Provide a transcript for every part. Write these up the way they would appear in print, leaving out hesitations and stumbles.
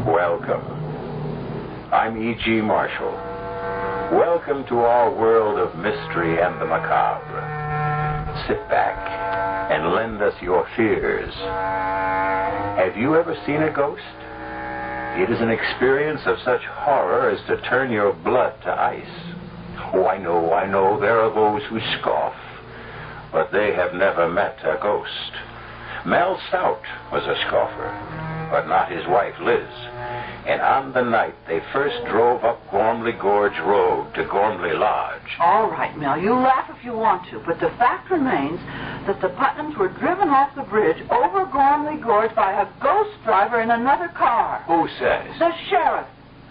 Welcome. I'm E.G. Marshall. Welcome to our world of mystery and the macabre. Sit back and lend us your fears. Have you ever seen a ghost? It is an experience of such horror as to turn your blood to ice. Oh, I know, there are those who scoff, but they have never met a ghost. Mel Stout was a scoffer, but not his wife, Liz. And on the night they first drove up Gormley Gorge Road to Gormley Lodge. All right, Mel, you laugh if you want to, but the fact remains that the Putnams were driven off the bridge over Gormley Gorge by a ghost driver in another car. Who says? The sheriff.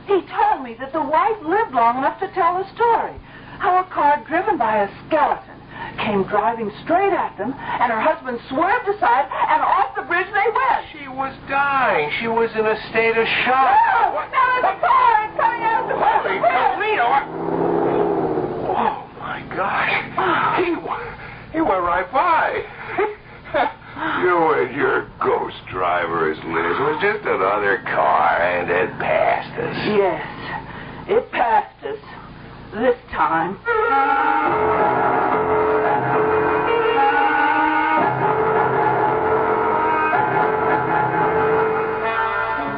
He told me that the wife lived long enough to tell the story. How a car driven by a skeleton came driving straight at them, and her husband swerved aside, and off the bridge they went. She was dying. She was in a state of shock. No! Now there's a car! It's coming out of the bridge! Oh, my gosh. He went right by. You and your ghost drivers, Liz. It was just another car, and it passed us. Yes, it passed us. This time.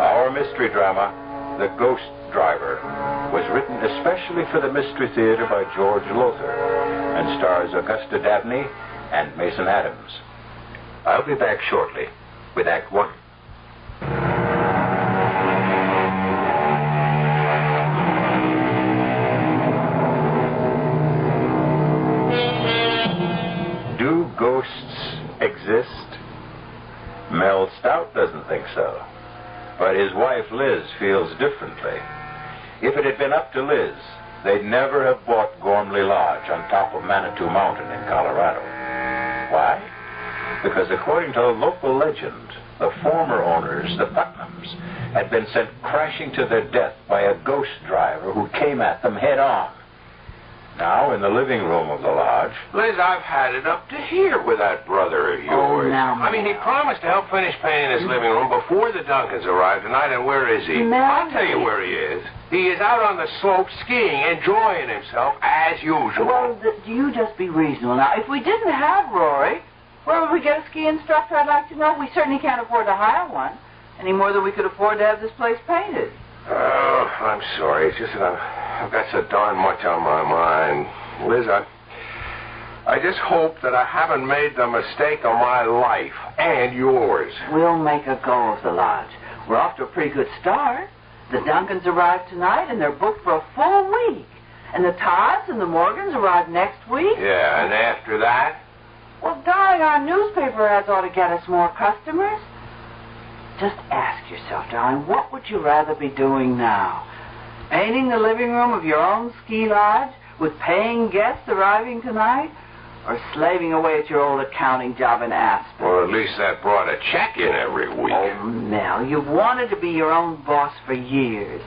Our mystery drama, The Ghost Driver, was written especially for the Mystery Theater by George Lowther and stars Augusta Dabney and Mason Adams. I'll be back shortly with Act One. Do ghosts exist? Mel Stout doesn't think so. But his wife, Liz, feels differently. If it had been up to Liz, they'd never have bought Gormley Lodge on top of Manitou Mountain in Colorado. Why? Because according to local legend, the former owners, the Putnams, had been sent crashing to their death by a ghost driver who came at them head on. Now, in the living room of the lodge... Liz, I've had it up to here with that brother of yours. Oh, now, I mean, he promised to help finish painting his living room before the Duncans arrived tonight, and where is he? I'll tell you where he is. He is out on the slope skiing, enjoying himself as usual. Well, you just be reasonable. Now, if we didn't have Rory, where would we get a ski instructor, I'd like to know? We certainly can't afford to hire one, any more than we could afford to have this place painted. Oh, I'm sorry. It's just that I've got so darn much on my mind. Liz, I just hope that I haven't made the mistake of my life and yours. We'll make a go of the lodge. We're off to a pretty good start. The Duncans arrive tonight, and they're booked for a full week. And the Todds and the Morgans arrive next week. Yeah, and after that? Well, darling, our newspaper ads ought to get us more customers. Just ask yourself, darling, what would you rather be doing now? Painting the living room of your own ski lodge with paying guests arriving tonight? Or slaving away at your old accounting job in Aspen? Well, at least that brought a check in every week. Oh, Mel, you've wanted to be your own boss for years.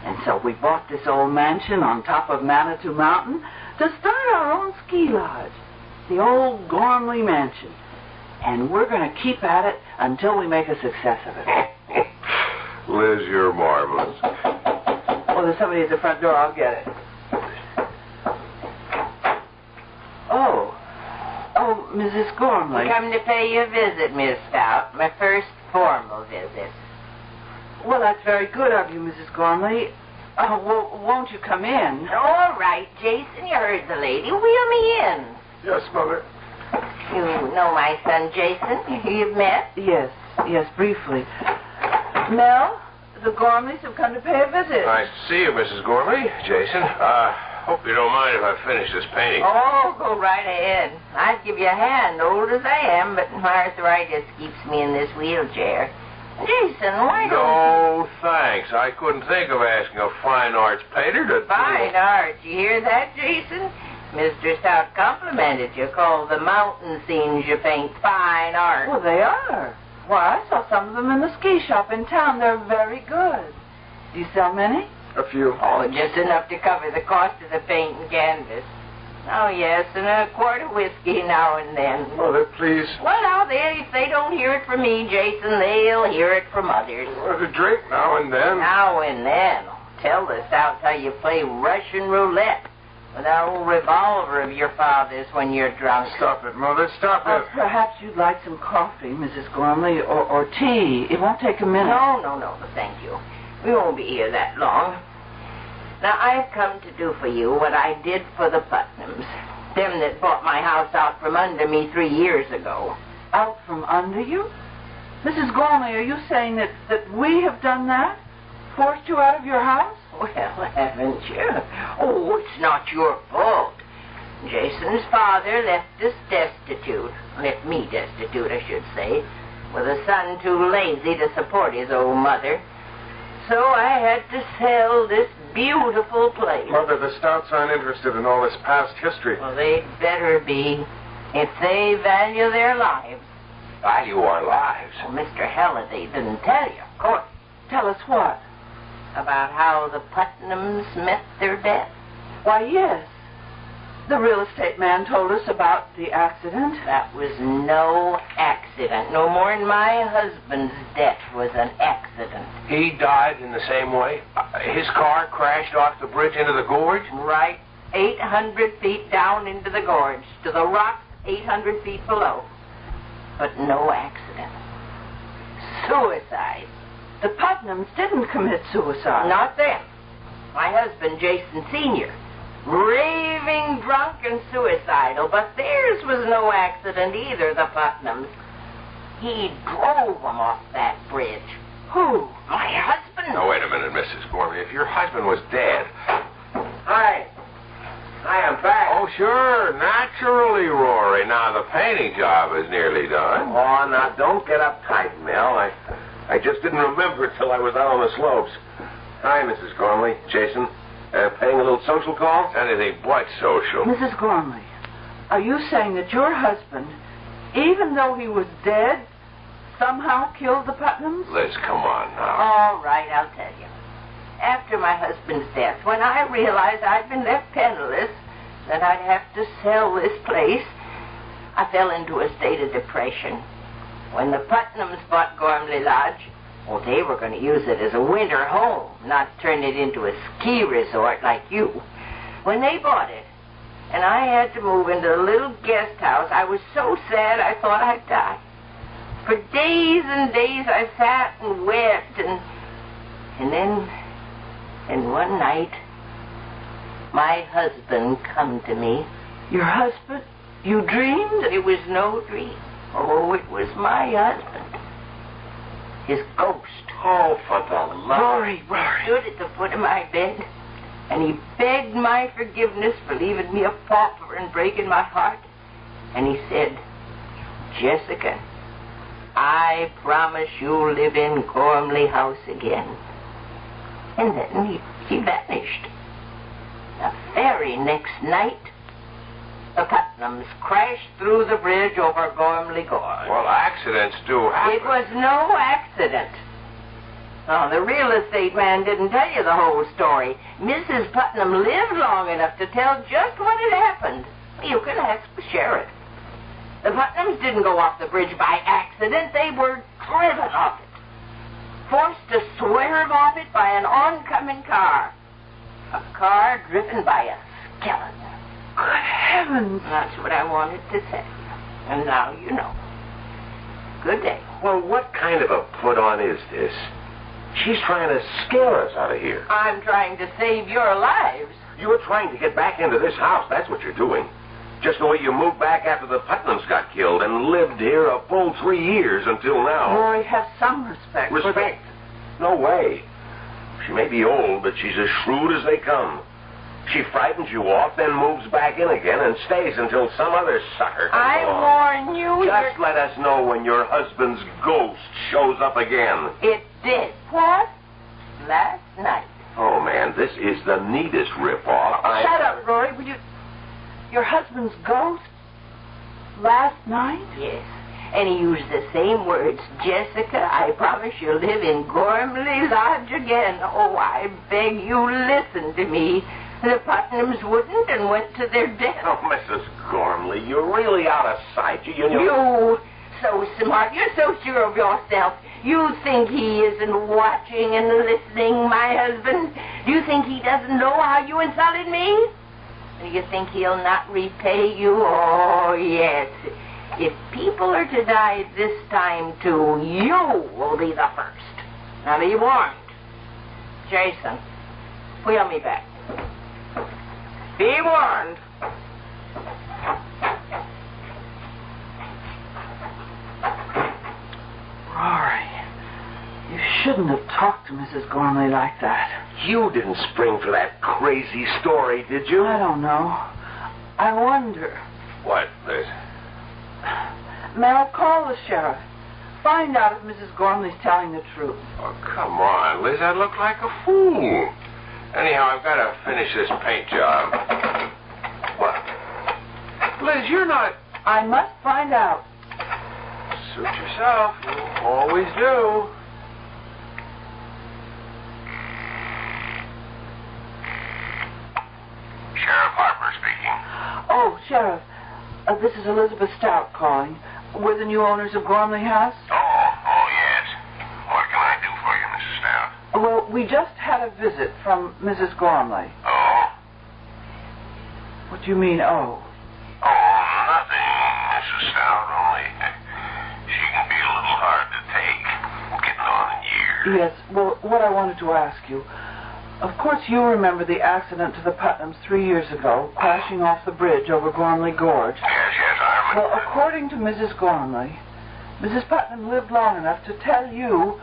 And so we bought this old mansion on top of Manitou Mountain to start our own ski lodge. The old Gormley Mansion. And we're going to keep at it until we make a success of it. Liz, you're marvelous. Oh, there's somebody at the front door. I'll get it. Oh, Mrs. Gormley. Come to pay you a visit, Miss Stout. My first formal visit. Well, that's very good of you, Mrs. Gormley. Well, won't you come in? All right, Jason, you heard the lady. Wheel me in. Yes, Mother. You know my son, Jason? You've met? Yes, briefly. Mel, the Gormleys have come to pay a visit. Nice to see you, Mrs. Gormley. Jason, hope you don't mind if I finish this painting. Oh, go right ahead. I'd give you a hand, old as I am, but my arthritis keeps me in this wheelchair. Jason, why don't No, thanks. I couldn't think of asking a fine arts painter to... Fine art. You hear that, Jason? Mr. Stout complimented you. Called the mountain scenes you paint fine art. Well, they are. Why, I saw some of them in the ski shop in town. They're very good. Do you sell many? A few. Oh, just enough to cover the cost of the paint and canvas. Oh, yes, and a quart of whiskey now and then. Mother, please. Well, now, if they don't hear it from me, Jason, they'll hear it from others. Well, a drink now and then. Now and then. Tell the Stouts how you play Russian roulette with that old revolver of your father's when you're drunk. Stop it, Mother. Stop it. Perhaps you'd like some coffee, Mrs. Gormley, or tea. It won't take a minute. No, thank you. We won't be here that long. Now, I've come to do for you what I did for the Putnams. Them that bought my house out from under me 3 years ago. Out from under you? Mrs. Gormley, are you saying that we have done that? Forced you out of your house? Well, haven't you? Oh, it's not your fault. Jason's father left us destitute. Left me destitute, I should say. With a son too lazy to support his old mother. So I had to sell this beautiful place. Mother, the Stouts aren't interested in all this past history. Well, they'd better be. If they value their lives. Value our lives? Well, Mr. Halliday didn't tell you, of course. Tell us what? About how the Putnams met their death. Why, yes. The real estate man told us about the accident. That was no accident. No more than my husband's death was an accident. He died in the same way? His car crashed off the bridge into the gorge? Right. 800 feet down into the gorge. To the rocks 800 feet below. But no accident. Suicide. The Putnams didn't commit suicide. Not them. My husband, Jason Sr., raving drunk and suicidal, but theirs was no accident either, the Putnams. He drove them off that bridge. Who? My husband. Now, wait a minute, Mrs. Gormley. If your husband was dead... Hi, I'm back. Oh, sure. Naturally, Rory. Now, the painting job is nearly done. Oh, now, don't get uptight, Mel. I just didn't remember till I was out on the slopes. Hi, Mrs. Gormley. Jason. Paying a little social call? Anything but social. Mrs. Gormley, are you saying that your husband, even though he was dead, somehow killed the Putnams? Liz, come on now. All right, I'll tell you. After my husband's death, when I realized I'd been left penniless, that I'd have to sell this place, I fell into a state of depression. When the Putnams bought Gormley Lodge, well, they were going to use it as a winter home, not turn it into a ski resort like you. When they bought it, and I had to move into a little guest house, I was so sad I thought I'd die. For days and days I sat and wept, and then one night, my husband come to me. Your husband? You dreamed? It was no dream. Oh, it was my husband. His ghost. Oh, for the love. Rory. Stood at the foot of my bed, and he begged my forgiveness for leaving me a pauper and breaking my heart. And he said, Jessica, I promise you'll live in Gormley House again. And then he vanished. The very next night, the Putnams crashed through the bridge over Gormley Gorge. Well, accidents do happen. It was no accident. Oh, the real estate man didn't tell you the whole story. Mrs. Putnam lived long enough to tell just what had happened. You can ask the sheriff. The Putnams didn't go off the bridge by accident. They were driven off it. Forced to swerve off it by an oncoming car. A car driven by a skeleton. Good heavens. That's what I wanted to say. And now you know. Good day. Well, what kind of a put-on is this? She's trying to scare us out of here. I'm trying to save your lives. You're trying to get back into this house. That's what you're doing. Just the way you moved back after the Putnams got killed and lived here a full 3 years until now. Rory, have some respect. Respect? No way. She may be old, but she's as shrewd as they come. She frightens you off, then moves back in again and stays until some other sucker comes I along. warn you. Just let us know when your husband's ghost shows up again. It did. What? Last night. Oh, man, this is the neatest ripoff. Shut up, Rory. Will you... Your husband's ghost? Last night? Yes. And he used the same words. Jessica, I promise you'll live in Gormley Lodge again. Oh, I beg you, listen to me. The Putnams wouldn't and went to their death. Oh, Mrs. Gormley, you're really out of sight. You so smart. You're so sure of yourself. You think he isn't watching and listening, my husband? Do you think he doesn't know how you insulted me? Do you think he'll not repay you? Oh, yes. If people are to die this time, too, you will be the first. Now, be warned. Jason, wheel me back. Be warned. Rory, you shouldn't have talked to Mrs. Gormley like that. You didn't spring for that crazy story, did you? I don't know. I wonder. What, Liz? Mel, call the sheriff. Find out if Mrs. Gormley's telling the truth. Oh, come on, Liz. I look like a fool. Anyhow, I've got to finish this paint job. What? Liz, you're not... I must find out. Suit yourself. You always do. Sheriff Harper speaking. Oh, Sheriff, this is Elizabeth Stout calling. We're the new owners of Gormley House. Oh, yes. What can I do for you, Mrs. Stout? Well, we just had a visit from Mrs. Gormley. Oh? What do you mean, oh? Oh, nothing, Mrs. Stout. Only she can be a little hard to take. Getting on in years. Yes, well, what I wanted to ask you... Of course, you remember the accident to the Putnams 3 years ago, crashing off the bridge over Gormley Gorge. Yes, I remember. Well, according to Mrs. Gormley, Mrs. Putnam lived long enough to tell you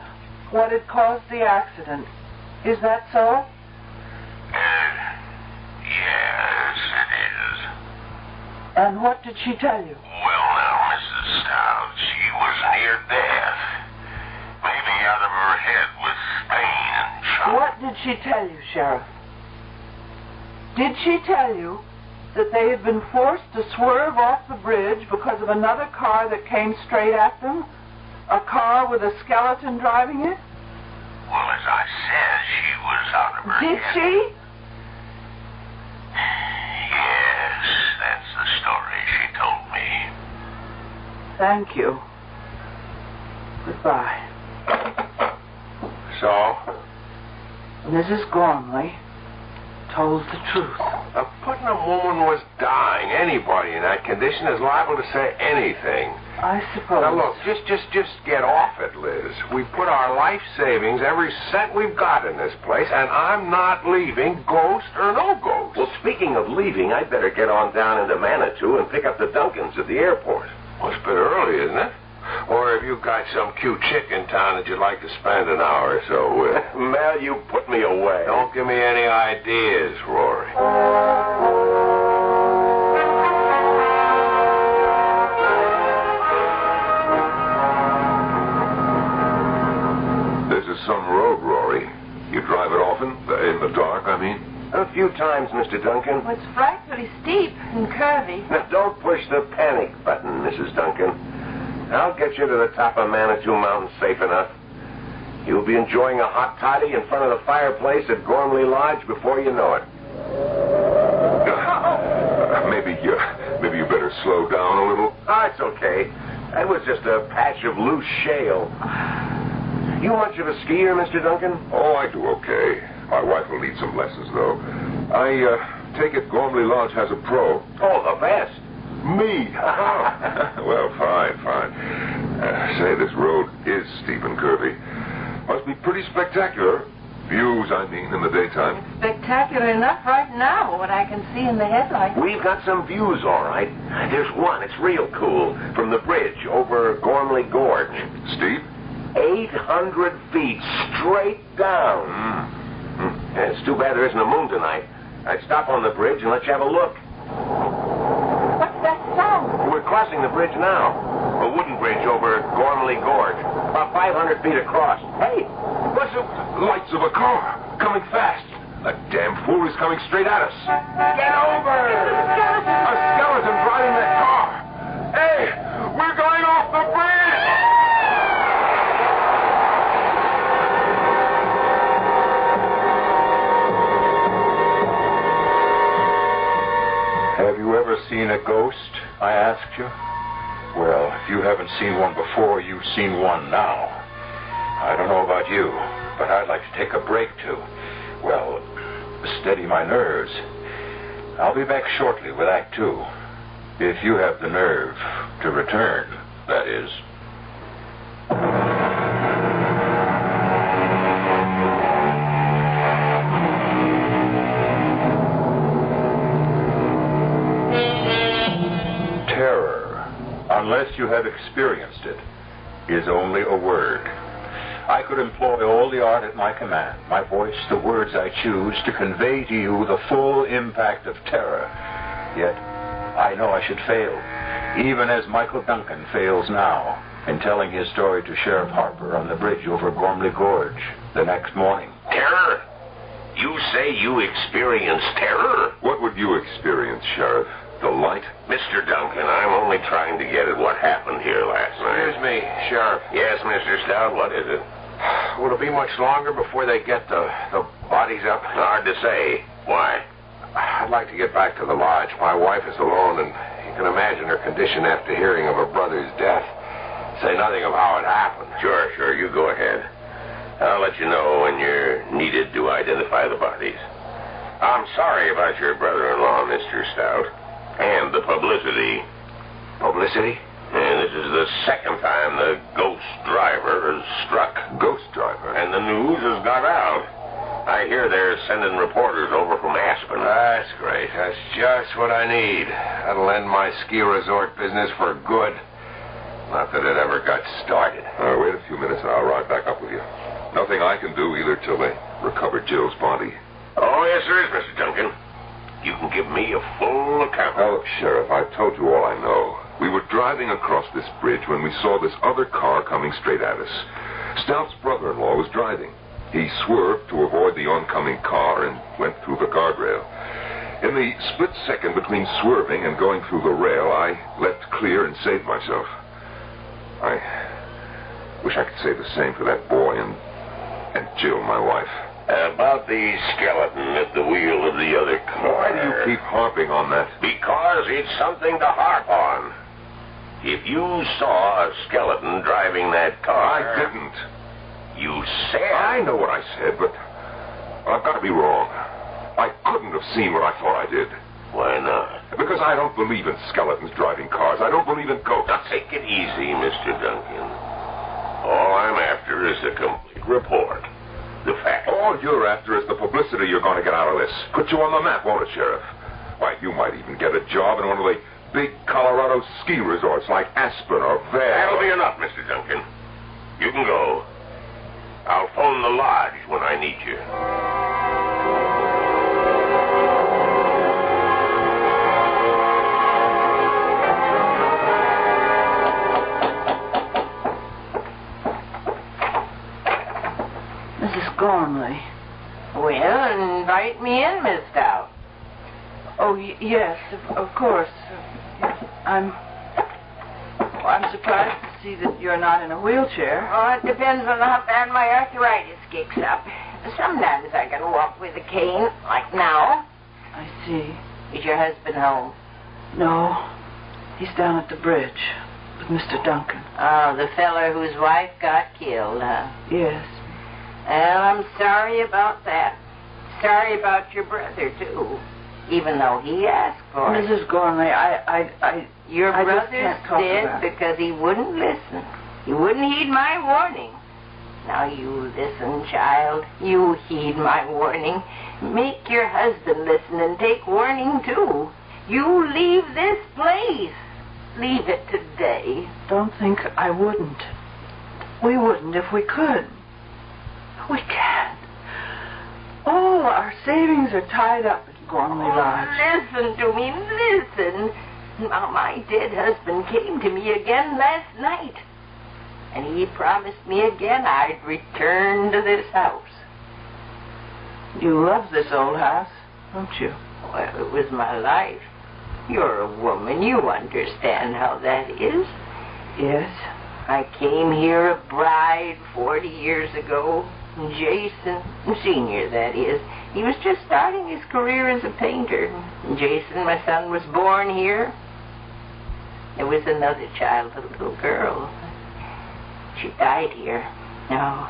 what had caused the accident. Is that so? Yes, it is. And what did she tell you? Well, now, Mrs. Stout, she was near death. Maybe out of her head with pain and shock. What did she tell you, Sheriff? Did she tell you that they had been forced to swerve off the bridge because of another car that came straight at them? A car with a skeleton driving it? Well, as I said, she was out of her Did head. she? Yes, that's the story she told me. Thank you. Goodbye. So? Mrs. Gormley told the truth. A Putnam woman was dying. Anybody in that condition is liable to say anything. I suppose. Now, look, just get off it, Liz. We put our life savings, every cent we've got in this place, and I'm not leaving, ghost or no ghost. Well, speaking of leaving, I'd better get on down into Manitou and pick up the Duncans at the airport. Well, it's a bit early, isn't it? Or have you got some cute chick in town that you'd like to spend an hour or so with? Mel, you put me away. Don't give me any ideas, Rory. This is some road, Rory. You drive it often? In the dark, I mean? A few times, Mr. Duncan. Well, it's frightfully steep and curvy. Now, don't push the panic button, Mrs. Duncan. I'll get you to the top of Manitou Mountain safe enough. You'll be enjoying a hot toddy in front of the fireplace at Gormley Lodge before you know it. Maybe you better slow down a little. Ah, it's okay. That was just a patch of loose shale. You much of a skier, Mr. Duncan? Oh, I do okay. My wife will need some lessons, though. I take it Gormley Lodge has a pro. Oh, the best. Me? Well, fine. Say, this road is steep and curvy. Must be pretty spectacular. Views, I mean, in the daytime. It's spectacular enough right now, what I can see in the headlights. We've got some views, all right. There's one, it's real cool, from the bridge over Gormley Gorge. Steep? 800 feet straight down. Yeah, it's too bad there isn't a moon tonight. I'd stop on the bridge and let you have a look. What's that sound? We're crossing the bridge now. A wooden bridge over Gormley Gorge. About 500 feet across. Hey, what's the... Lights of a car. Coming fast. That damn fool is coming straight at us. Get over! A skeleton driving that car. Hey, we're going off the bridge! seen a ghost, I asked you? Well, if you haven't seen one before, you've seen one now. I don't know about you, but I'd like to take a break to, well, steady my nerves. I'll be back shortly with Act 2. If you have the nerve to return, that is. Terror, unless you have experienced it, is only a word. I could employ all the art at my command, my voice, the words I choose, to convey to you the full impact of terror. Yet, I know I should fail, even as Michael Duncan fails now in telling his story to Sheriff Harper on the bridge over Gormley Gorge the next morning. Terror? You say you experienced terror? What would you experience, Sheriff? The light? Mr. Duncan, I'm only trying to get at what happened here last night. Excuse me, Sheriff. Yes, Mr. Stout, what is it? Will it be much longer before they get the bodies up? Hard to say. Why? I'd like to get back to the lodge. My wife is alone, and you can imagine her condition after hearing of her brother's death. Say nothing of how it happened. Sure, you go ahead. I'll let you know when you're needed to identify the bodies. I'm sorry about your brother-in-law, Mr. Stout, and the publicity. Publicity? And this is the second time the ghost driver has struck. Ghost driver? And the news has got out. I hear they're sending reporters over from Aspen. That's great. That's just what I need. That'll end my ski resort business for good. Not that it ever got started. Wait a few minutes and I'll ride back up with you. Nothing I can do either till they recover Jill's body. Oh, yes, there is, Mr. Duncan. You can give me a full account. Now, look, Sheriff, I've told you all I know. We were driving across this bridge when we saw this other car coming straight at us. Stout's brother-in-law was driving. He swerved to avoid the oncoming car and went through the guardrail. In the split second between swerving and going through the rail, I leapt clear and saved myself. I wish I could say the same for that boy and Jill, my wife. About the skeleton at the wheel of the other car. Why do you keep harping on that? Because it's something to harp on. If you saw a skeleton driving that car... I didn't. You said... I know what I said, but I've got to be wrong. I couldn't have seen what I thought I did. Why not? Because I don't believe in skeletons driving cars. I don't believe in ghosts. Now, take it easy, Mr. Duncan. All I'm after is a complete report. The facts. All you're after is the publicity you're going to get out of this. Put you on the map, won't it, Sheriff? Why, you might even get a job in one of the big Colorado ski resorts like Aspen or Vail. That'll be enough, Mr. Duncan. You can go. I'll phone the lodge when I need you. Mrs. Gormley. Well, invite me in, Miss Stout. Oh, yes, of course. I'm surprised to see that you're not in a wheelchair. Oh, it depends on how bad my arthritis kicks up. Sometimes I can walk with a cane, like now. I see. Is your husband home? No, he's down at the bridge with Mr. Duncan. Oh, the feller whose wife got killed, huh? Yes. Well, I'm sorry about that. Sorry about your brother, too. Even though he asked for it. Mrs. Gormley, Your I just brother's can't talk dead about it. because he wouldn't listen. He wouldn't heed my warning. Now you listen, child. You heed my warning. Make your husband listen and take warning, too. You leave this place. Leave it today. Don't think I wouldn't. We wouldn't if we could. We can't. All our savings are tied up at Gormley Lodge. Listen to me, listen. Now, my dead husband came to me again last night. And he promised me again I'd return to this house. You love this old house, don't you? Well, it was my life. You're a woman. You understand how that is. Yes. I came here a bride 40 years ago. Jason Sr., that is. He was just starting his career as a painter. Jason, my son, was born here. There was another child, a little girl. She died here. No,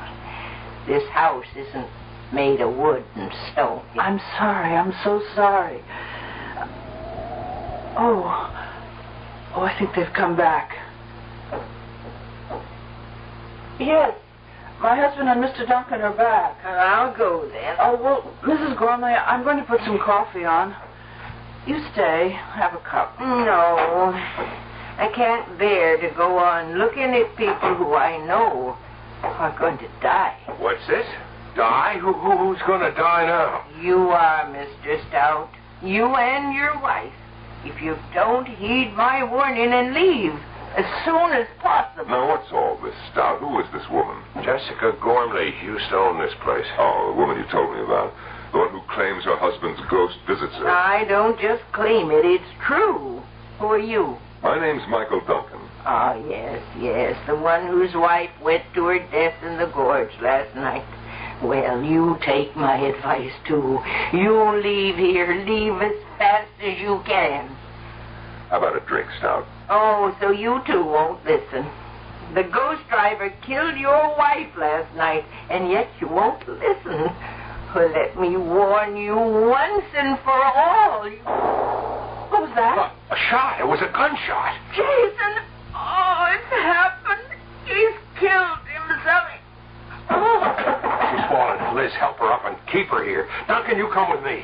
this house isn't made of wood and stone. I'm sorry. I'm so sorry. Oh, I think they've come back. Yes, my husband and Mr. Duncan are back. I'll go then. Oh, well, Mrs. Gormley, I'm going to put some coffee on. You stay. Have a cup. No, I can't bear to go on looking at people who I know are going to die. What's this? Die? Who's going to die now? You are, Mr. Stout. You and your wife. If you don't heed my warning and leave as soon as possible. Now, what's all this, Stout? Who is this woman? Jessica Gormley used to own this place. Oh, the woman you told me about. The one who claims her husband's ghost visits her. I don't just claim it. It's true. Who are you? My name's Michael Duncan. Oh, yes. The one whose wife went to her death in the gorge last night. Well, you take my advice, too. You leave here. Leave as fast as you can. How about a drink, Stout? Oh, so you two won't listen. The ghost driver killed your wife last night, and yet you won't listen. Well, let me warn you once and for all. What was that? A shot. It was a gunshot. Jason! Oh, it's happened. He's killed himself. Oh. She's fallen. Liz, help her up and keep her here. Duncan, you come with me.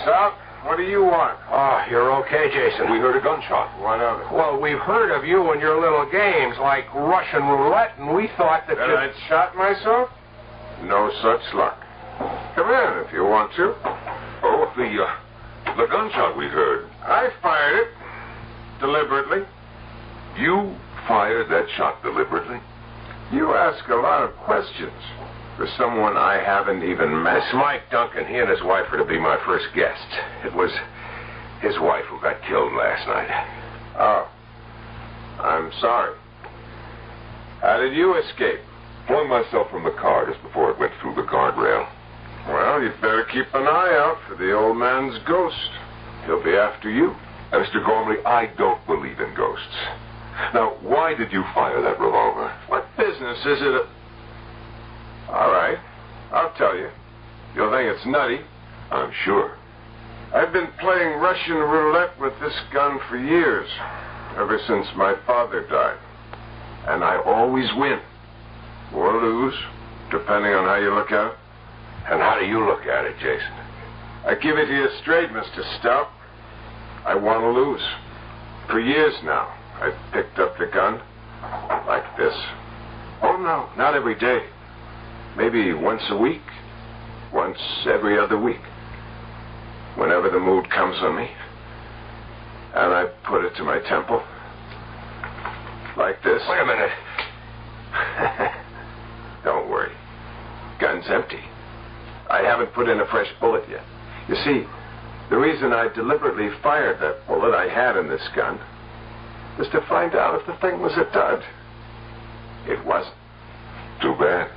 Stout, what do you want? Oh, you're okay, Jason. We heard a gunshot. What of it? Well, we've heard of you and your little games like Russian roulette, and we thought that you... I'd shot myself? No such luck. Come in if you want to. Oh, the gunshot we heard. I fired it. Deliberately. You fired that shot deliberately? You ask a lot of questions for someone I haven't even met. It's Mike Duncan. He and his wife are to be my first guests. It was his wife who got killed last night. Oh. I'm sorry. How did you escape? Flung myself from the car just before it went through the guardrail. Well, you'd better keep an eye out for the old man's ghost. He'll be after you. Mr. Gormley, I don't believe in ghosts. Now, why did you fire that revolver? What business is it? All right, I'll tell you. You'll think it's nutty. I'm sure. I've been playing Russian roulette with this gun for years, ever since my father died. And I always win. Or lose, depending on how you look at it. And how do you look at it, Jason? I give it to you straight, Mr. Stout. I want to lose. For years now, I've picked up the gun like this. Oh, no, not every day. Maybe once a week. Once every other week. Whenever the mood comes on me. And I put it to my temple. Like this. Wait a minute. Don't worry. Gun's empty. I haven't put in a fresh bullet yet. You see, the reason I deliberately fired that bullet I had in this gun was to find out if the thing was a dud. It wasn't. Too bad.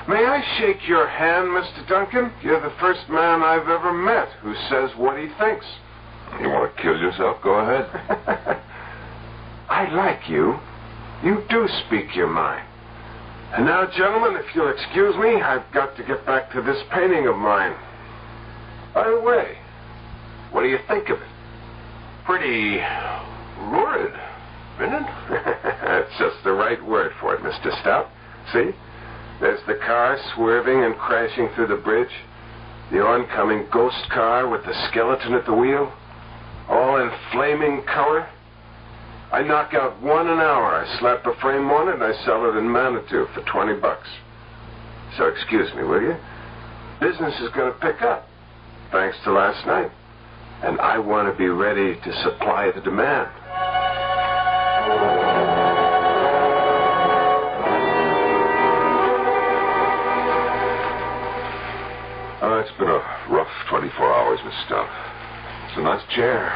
May I shake your hand, Mr. Duncan? You're the first man I've ever met who says what he thinks. You want to kill yourself? Go ahead. I like you. You do speak your mind. And now, gentlemen, if you'll excuse me, I've got to get back to this painting of mine. By the way, what do you think of it? Pretty lurid, isn't it? That's just the right word for it, Mr. Stout. See? There's the car swerving and crashing through the bridge. The oncoming ghost car with the skeleton at the wheel. All in flaming color. I knock out one an hour. I slap a frame on it and I sell it in Manitou for $20. So excuse me, will you? Business is going to pick up, thanks to last night. And I want to be ready to supply the demand. Oh, it's flowers, Miss Stout. It's a nice chair.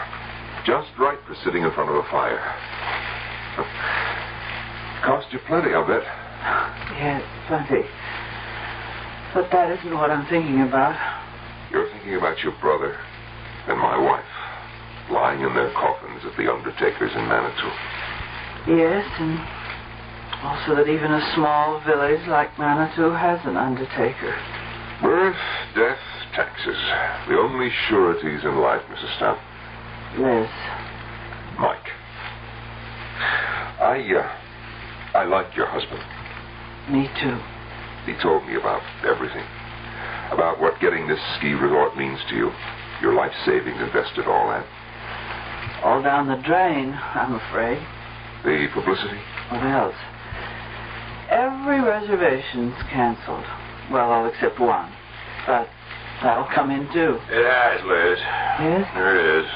Just right for sitting in front of a fire. Cost you plenty, I'll bet. Yes, plenty. But that isn't what I'm thinking about. You're thinking about your brother and my wife, lying in their coffins at the undertaker's in Manitou. Yes, and also that even a small village like Manitou has an undertaker. Birth, death, taxes. The only sureties in life, Mrs. Stout. Liz. Mike. I like your husband. Me too. He told me about everything. About what getting this ski resort means to you. Your life savings invested, all that. All down the drain, I'm afraid. The publicity? What else? Every reservation's canceled. Well, all except one. But that'll come in too. It has, Liz. Yes? There it is.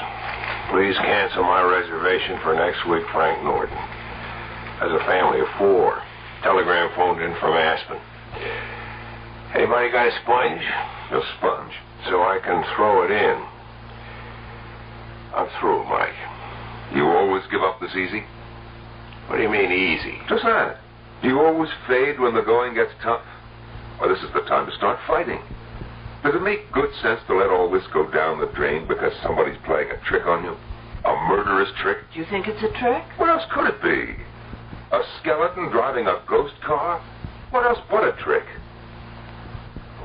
Please cancel my reservation for next week, Frank Norton. As a family of 4. Telegram phoned in from Aspen. Anybody got a sponge? A sponge? So I can throw it in. I'm through, Mike. You always give up this easy? What do you mean, easy? Just that. Do you always fade when the going gets tough? Well, this is the time to start fighting. Does it make good sense to let all this go down the drain because somebody's playing a trick on you? A murderous trick? Do you think it's a trick? What else could it be? A skeleton driving a ghost car? What else but a trick?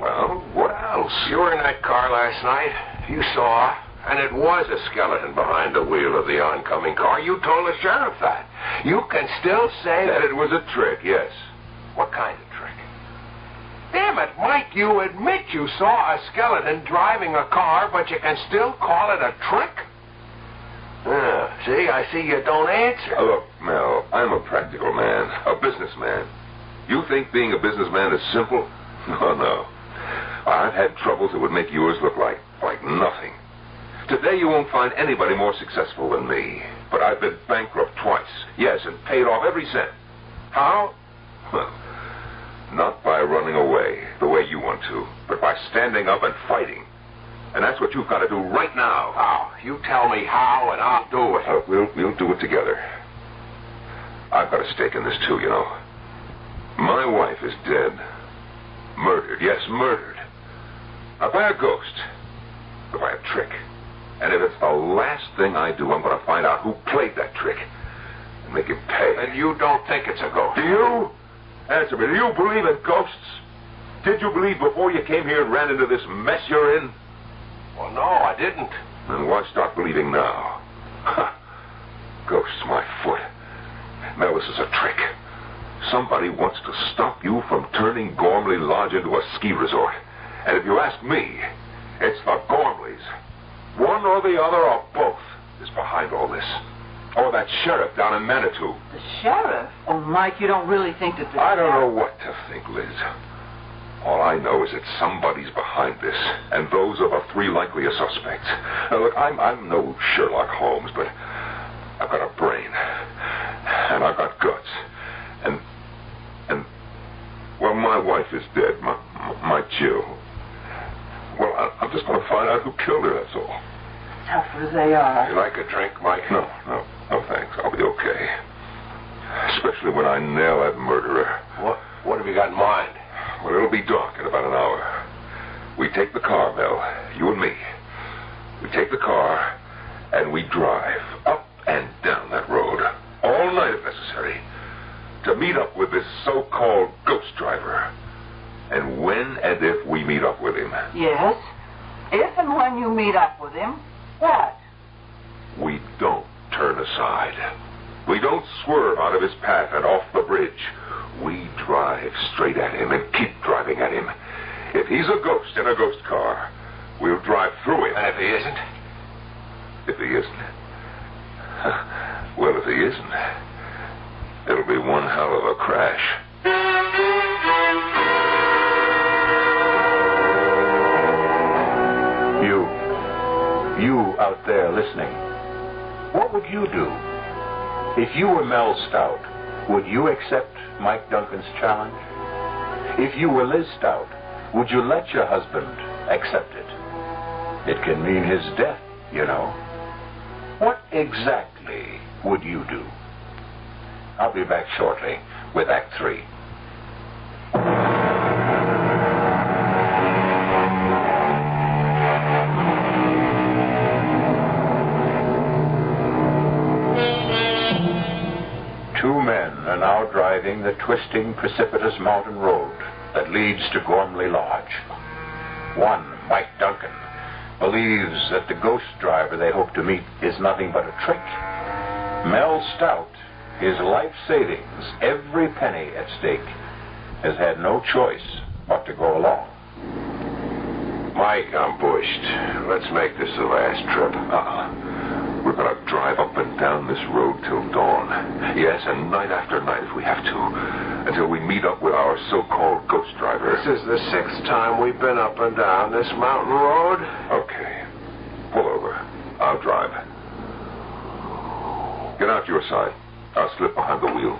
Well, what else? You were in that car last night. You saw. And it was a skeleton behind the wheel of the oncoming car. You told the sheriff that. You can still say that it was a trick, yes. What kind of trick? Damn it, Mike, you admit you saw a skeleton driving a car, but you can still call it a trick? See, I see you don't answer. Look, Mel, I'm a practical man, a businessman. You think being a businessman is simple? Oh, no. I've had troubles that would make yours look like nothing. Today you won't find anybody more successful than me. But I've been bankrupt twice. Yes, and paid off every cent. How? Well, not by running away the way you want to, but by standing up and fighting. And that's what you've got to do right now. How? You tell me how, and I'll do it. We'll do it together. I've got a stake in this, too, you know. My wife is dead. Murdered. Yes, murdered. Not by a ghost, but by a trick. And if it's the last thing I do, I'm going to find out who played that trick and make him pay. And you don't think it's a ghost? Do you? Answer me. Do you believe in ghosts? Did you believe before you came here and ran into this mess you're in? Well, no, I didn't. Then why start believing now? Ghosts, my foot. Mel, this is a trick. Somebody wants to stop you from turning Gormley Lodge into a ski resort. And if you ask me, it's the Gormleys. One or the other or both is behind all this. Or that sheriff down in Manitou. The sheriff? Oh, Mike, you don't really think that the I don't know what to think, Liz. All I know is that somebody's behind this, and those are the 3 likeliest suspects. Now, look, I'm no Sherlock Holmes, but I've got a brain, and I've got guts, and well, my wife is dead, my Jill. Well, I'm just going to find out who killed her, that's all. Tough as they are. You like a drink, Mike? No, thanks. I'll be okay. Especially when I nail that murderer. What have you got in mind? Well, it'll be dark in about an hour. We take the car, Mel, you and me. We take the car, and we drive up and down that road, all night if necessary, to meet up with this so-called ghost driver. And when and if we meet up with him... Yes? If and when you meet up with him, what? We don't turn aside. We don't swerve out of his path and off the bridge. We drive straight at him and keep driving at him. If he's a ghost in a ghost car, we'll drive through him. And if he isn't? If he isn't? Well, if he isn't, it'll be one hell of a crash. You out there listening, what would you do? If you were Mel Stout, would you accept Mike Duncan's challenge? If you were Liz Stout, would you let your husband accept it? It can mean his death, you know. What exactly would you do? I'll be back shortly with Act 3. Two men are now driving the twisting, precipitous mountain road that leads to Gormley Lodge. One, Mike Duncan, believes that the ghost driver they hope to meet is nothing but a trick. Mel Stout, his life savings, every penny at stake, has had no choice but to go along. Mike, I'm bushed. Let's make this the last trip. We're going to drive up and down this road till dawn. Yes, and night after night if we have to, until we meet up with our so-called ghost driver. This is the 6th time we've been up and down this mountain road. Okay. Pull over. I'll drive. Get out your side. I'll slip behind the wheel.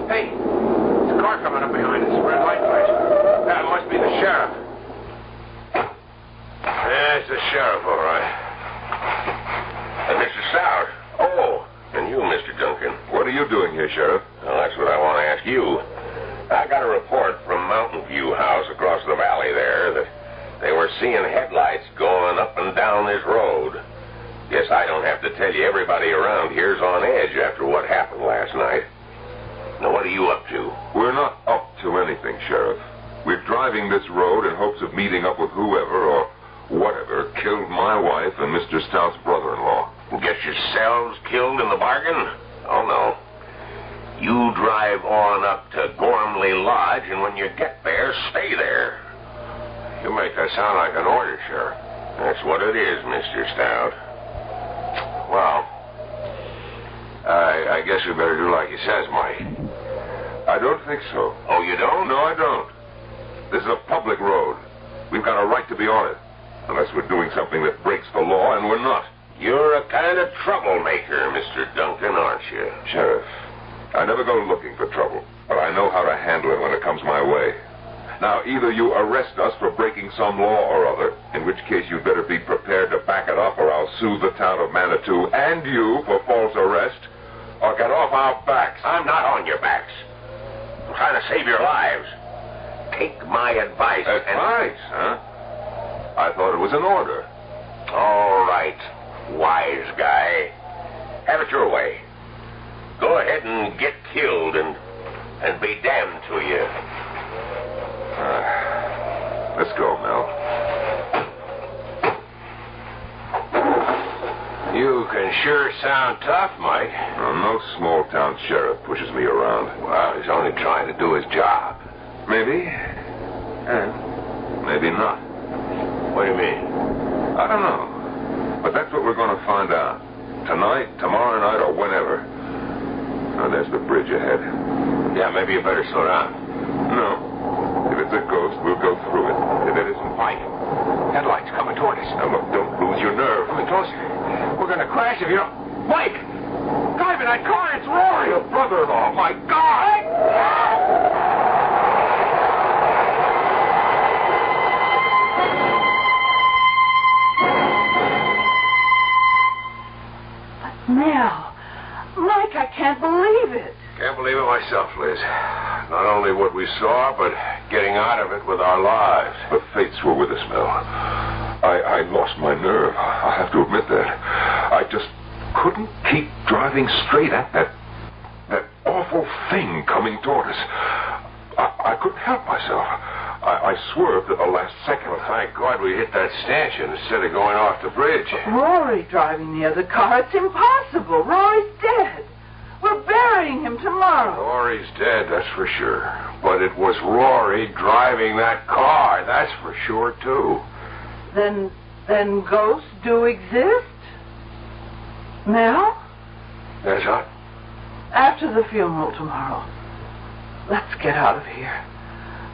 Hey, there's a car coming up behind us. Red light flash. That must be the sheriff. There's the sheriff, all right. Mr. Stout. Oh, And you, Mr. Duncan. What are you doing here, Sheriff? Well, that's what I want to ask you. I got a report from Mountain View House across the valley there that they were seeing headlights going up and down this road. Guess I don't have to tell you everybody around here's on edge after what happened last night. Now, what are you up to? We're not up to anything, Sheriff. We're driving this road in hopes of meeting up with whoever or whatever killed my wife and Mr. Stout's brother-in-law. Get yourselves killed in the bargain? Oh, no. You drive on up to Gormley Lodge, and when you get there, stay there. You make that sound like an order, Sheriff. That's what it is, Mr. Stout. Well, I guess we better do like he says, Mike. I don't think so. Oh, you don't? No, I don't. This is a public road. We've got a right to be on it. Unless we're doing something that breaks the law, and we're not. You're a kind of troublemaker, Mr. Duncan, aren't you? Sheriff, I never go looking for trouble, but I know how to handle it when it comes my way. Now, either you arrest us for breaking some law or other, in which case you'd better be prepared to back it up, or I'll sue the town of Manitou and you for false arrest, or get off our backs. I'm not on your backs. I'm trying to save your lives. Take my advice. Advice, huh? I thought it was an order. All right, wise guy. Have it your way. Go ahead and get killed and be damned to you. Let's go, Mel. You can sure sound tough, Mike. No small-town sheriff pushes me around. Well, he's only trying to do his job. Maybe. And maybe not. What do you mean? I don't know. But that's what we're going to find out. Tonight, tomorrow night, or whenever. Now, there's the bridge ahead. Yeah, maybe you better slow down. No. If it's a ghost, we'll go through it. If it isn't, Mike, headlights coming toward us. now look, don't lose your nerve. Coming closer. We're going to crash if you don't... Mike! Driving that car, it's Rory! Your brother-in-law, my God! Mel, Mike, I can't believe it. Can't believe it myself, Liz. Not only what we saw, but getting out of it with our lives. The fates were with us, Mel. I lost my nerve. I have to admit that. I just couldn't keep driving straight at that awful thing coming toward us. I couldn't help myself. I swerved at the last second. Well, thank God we hit that stanchion instead of going off the bridge. Rory driving the other car, it's impossible. Rory's dead. We're burying him tomorrow. Rory's dead, that's for sure. But it was Rory driving that car, that's for sure, too. Then ghosts do exist? Mel? That's what? After the funeral tomorrow, let's get out of here.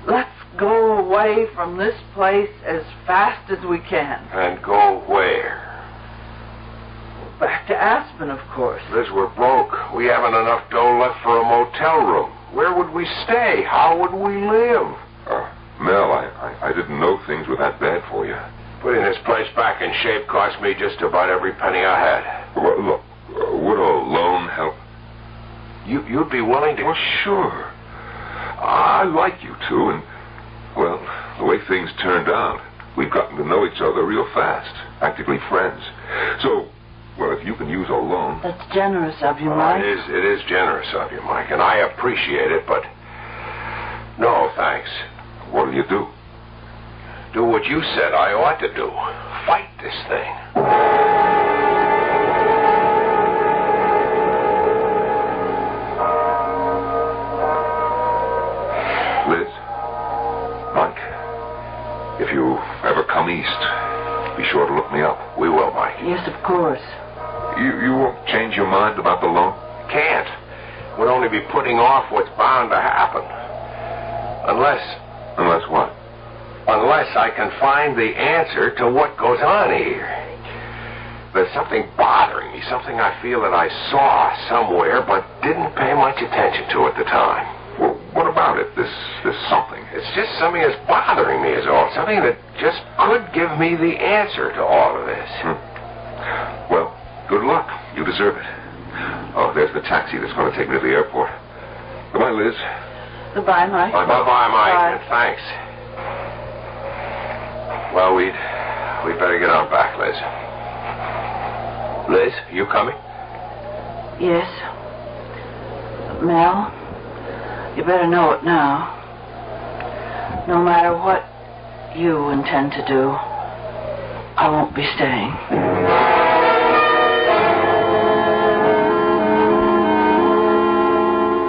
Let's go away from this place as fast as we can. And go where? Back to Aspen, of course. Liz, we're broke. We haven't enough dough left for a motel room. Where would we stay? How would we live? Mel, I I didn't know things were that bad for you. Putting this place back in shape cost me just about every penny I had. Well, look, would a loan help? You'd be willing to... Well, sure. I like you two, and, well, the way things turned out, we've gotten to know each other real fast. Practically friends. So, well, if you can use a loan... That's generous of you, Mike. It is generous of you, Mike, and I appreciate it, but... No, thanks. What'll you do? Do what you said I ought to do. Fight this thing. Liz, Mike, if you ever come east, be sure to look me up. We will, Mike. Yes, of course. You won't change your mind about the loan? Can't. Would only be putting off what's bound to happen. Unless what? Unless I can find the answer to what goes on here. There's something bothering me, something I feel that I saw somewhere but didn't pay much attention to at the time. Well, what about it? This something. It's just something that's bothering me is all. Something that just could give me the answer to all of this. Well, good luck. You deserve it. Oh, there's the taxi that's going to take me to the airport. Goodbye, Liz. Goodbye, Mike. Bye-bye, Mike, Bye. and thanks. Well, we'd better get on back, Liz. Liz, you coming? Yes. Mel, you better know it now. No matter what you intend to do, I won't be staying.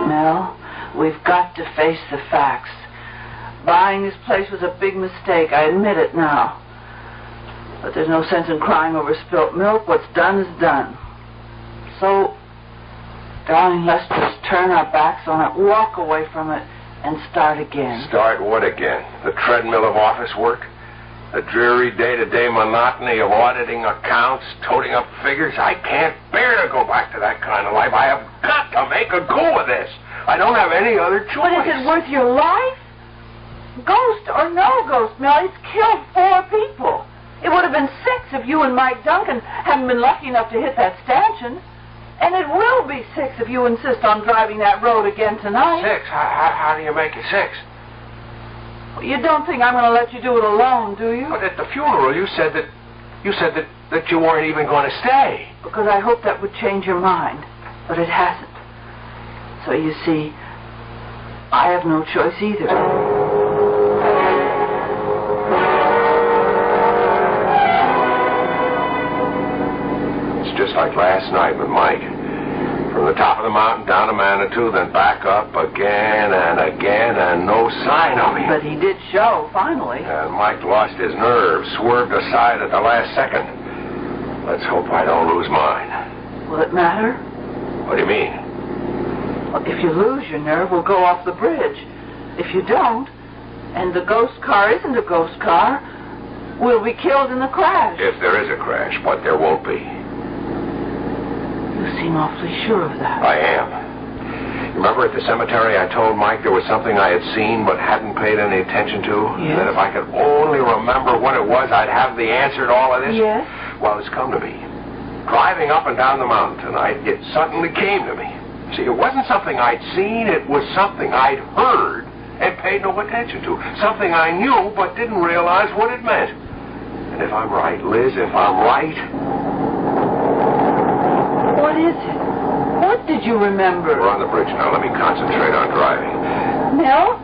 Mel, we've got to face the facts. Buying this place was a big mistake. I admit it now. But there's no sense in crying over spilt milk. What's done is done. So, darling, let's just turn our backs on it, walk away from it, and start again. Start what again? The treadmill of office work? The dreary day-to-day monotony of auditing accounts, toting up figures? I can't bear to go back to that kind of life. I have got to make a go of this. I don't have any other choice. But is it worth your life? Ghost or no ghost, Mel, it's killed 4 people. It would have been 6 if you and Mike Duncan hadn't been lucky enough to hit that stanchion. And it will be 6 if you insist on driving that road again tonight. 6? How do you make it 6? You don't think I'm going to let you do it alone, do you? But at the funeral, you said that you weren't even going to stay. Because I hoped that would change your mind. But it hasn't. So you see, I have no choice either. Just like last night with Mike. From the top of the mountain down to Manitou, then back up again and again, and no sign of him. But he did show, finally. And Mike lost his nerve, swerved aside at the last second. Let's hope I don't lose mine. Will it matter? What do you mean? Well, if you lose your nerve, we'll go off the bridge. If you don't, and the ghost car isn't a ghost car, we'll be killed in the crash. If there is a crash, but there won't be. You seem awfully sure of that. I am. Remember at the cemetery I told Mike there was something I had seen but hadn't paid any attention to? Yes. That if I could only remember what it was, I'd have the answer to all of this? Yes. Well, it's come to me. Driving up and down the mountain tonight, it suddenly came to me. See, it wasn't something I'd seen, it was something I'd heard and paid no attention to. Something I knew but didn't realize what it meant. And if I'm right, Liz, if I'm right... What is it? What did you remember? We're on the bridge now. Let me concentrate on driving. Mel?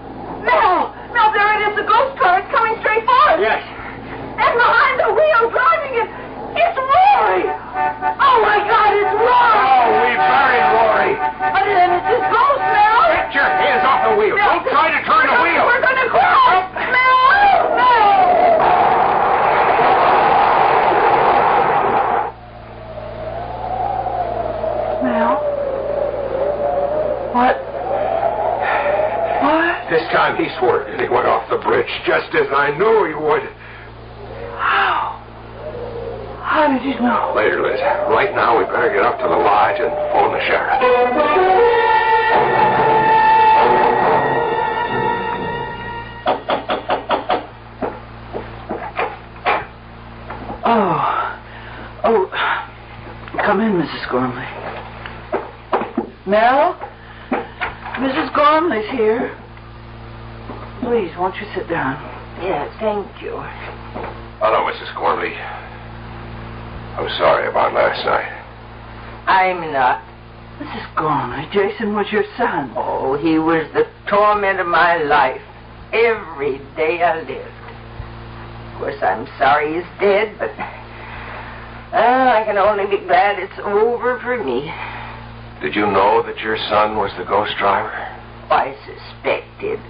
Mel! Mel, there it is, the ghost car. It's coming straight for us. Yes. And behind the wheel, driving it, it's Rory! Oh, my God, it's Rory! Oh, we buried Rory. But then it's his ghost, Mel! Get your hands off the wheel. Mel, Don't try to turn the wheel. We're going to crash! Mel! Mel! What? This time he swerved and he went off the bridge just as I knew he would. How? How did you know? Later, Liz. Right now we better get up to the lodge and phone the sheriff. Gormley. Mel? Mrs. Gormley's here. Please, won't you sit down? Yeah, thank you. Hello, Mrs. Gormley. I'm sorry about last night. I'm not. Mrs. Gormley, Jason was your son. Oh, he was the torment of my life. Every day I lived. Of course, I'm sorry he's dead, but I can only be glad it's over for me. Did you know that your son was the ghost driver? I suspected,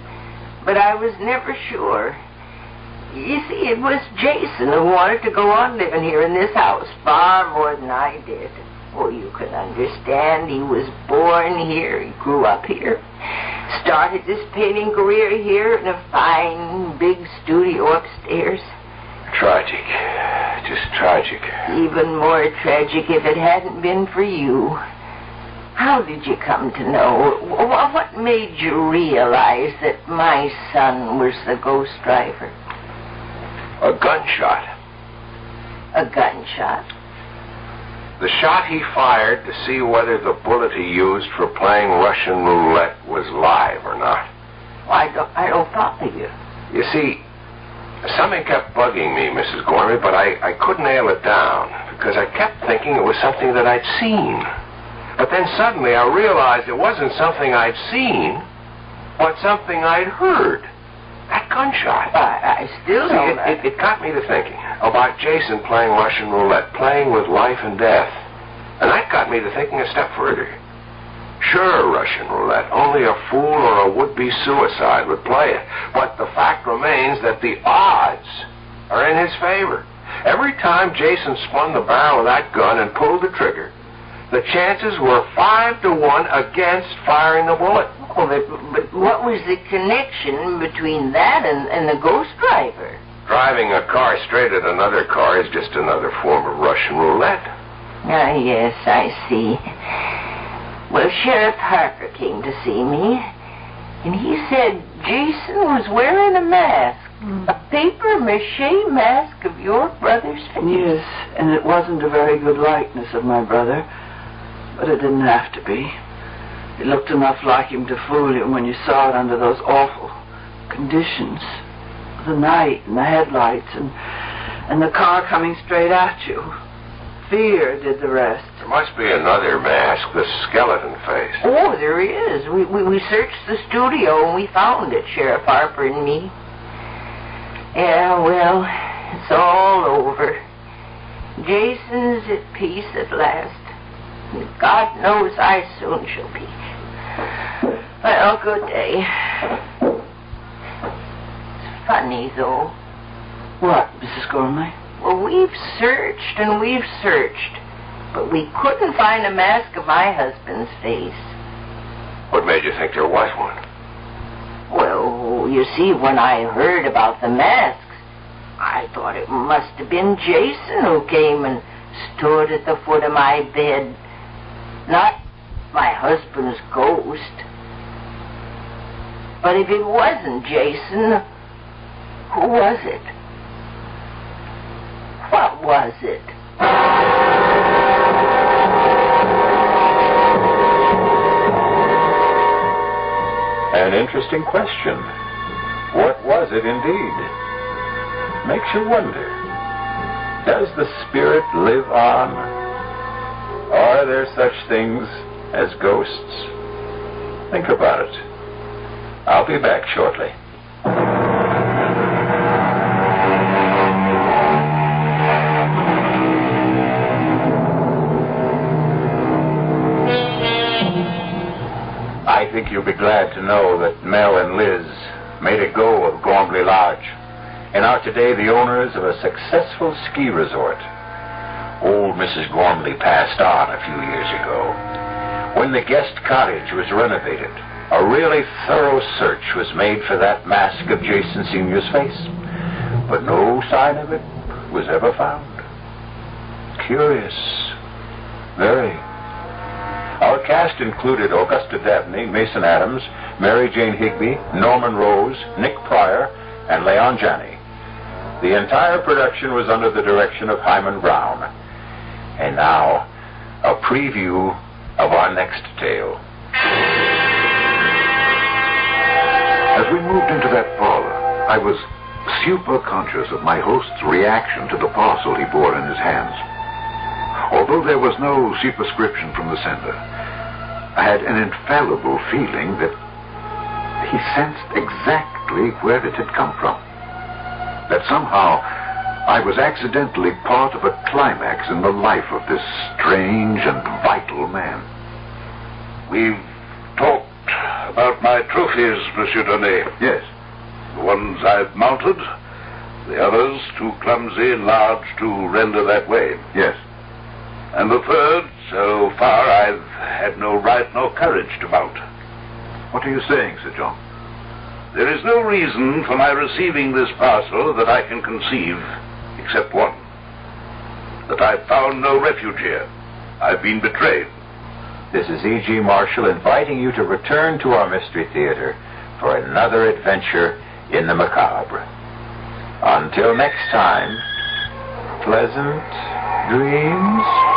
but I was never sure. You see, it was Jason who wanted to go on living here in this house far more than I did. Oh, you can understand. He was born here. He grew up here. Started his painting career here in a fine, big studio upstairs. Tragic. Just tragic. Even more tragic if it hadn't been for you. How did you come to know? What made you realize that my son was the ghost driver? A gunshot. A gunshot? The shot he fired to see whether the bullet he used for playing Russian roulette was live or not. Well, I don't follow you. You see, something kept bugging me, Mrs. Gormley, but I couldn't nail it down because I kept thinking it was something that I'd seen. But then suddenly I realized it wasn't something I'd seen, but something I'd heard. That gunshot. I still don't know. It got me to thinking about Jason playing Russian roulette, playing with life and death. And that got me to thinking a step further. Sure, Russian roulette, only a fool or a would-be suicide would play it. But the fact remains that the odds are in his favor. Every time Jason spun the barrel of that gun and pulled the trigger, the chances were 5 to 1 against firing the bullet. Oh, but what was the connection between that and the ghost driver? Driving a car straight at another car is just another form of Russian roulette. Ah, yes, I see. Well, Sheriff Harker came to see me, and he said Jason was wearing a mask. A papier-mâché mask of your brother's face. Yes, and it wasn't a very good likeness of my brother, but it didn't have to be. It looked enough like him to fool you when you saw it under those awful conditions. The night and the headlights and the car coming straight at you. Fear did the rest. There must be another mask, the skeleton face. Oh, there is. We searched the studio and we found it, Sheriff Harper and me. Yeah, well, it's all over. Jason's at peace at last. God knows I soon shall be. Well, good day. It's funny, though. What, Mrs. Gormley? Well, we've searched and we've searched, but we couldn't find a mask of my husband's face. What made you think there was one? Well, you see, when I heard about the masks, I thought it must have been Jason who came and stood at the foot of my bed. Not my husband's ghost. But if it wasn't Jason, who was it? What was it? An interesting question. What was it indeed? Makes you wonder. Does the spirit live on? Are there such things as ghosts? Think about it. I'll be back shortly. I think you'll be glad to know that Mel and Liz made a go of Gormley Lodge and are today the owners of a successful ski resort. Old Mrs. Gormley passed on a few years ago. When the guest cottage was renovated, a really thorough search was made for that mask of Jason Sr.'s face, but no sign of it was ever found. Curious. Very. Our cast included Augusta Dabney, Mason Adams, Mary Jane Higbee, Norman Rose, Nick Pryor, and Leon Janney. The entire production was under the direction of Himan Brown. And now, a preview of our next tale. As we moved into that parlor, I was super conscious of my host's reaction to the parcel he bore in his hands. Although there was no superscription from the sender, I had an infallible feeling that he sensed exactly where it had come from. That somehow I was accidentally part of a climax in the life of this strange and vital man. We've talked about my trophies, Monsieur Donnet. Yes. The ones I've mounted, the others too clumsy and large to render that way. Yes. And the third, so far, I've had no right nor courage to mount. What are you saying, Sir John? There is no reason for my receiving this parcel that I can conceive, except one. That I've found no refuge here. I've been betrayed. This is E.G. Marshall inviting you to return to our Mystery Theater for another adventure in the macabre. Until next time, pleasant dreams.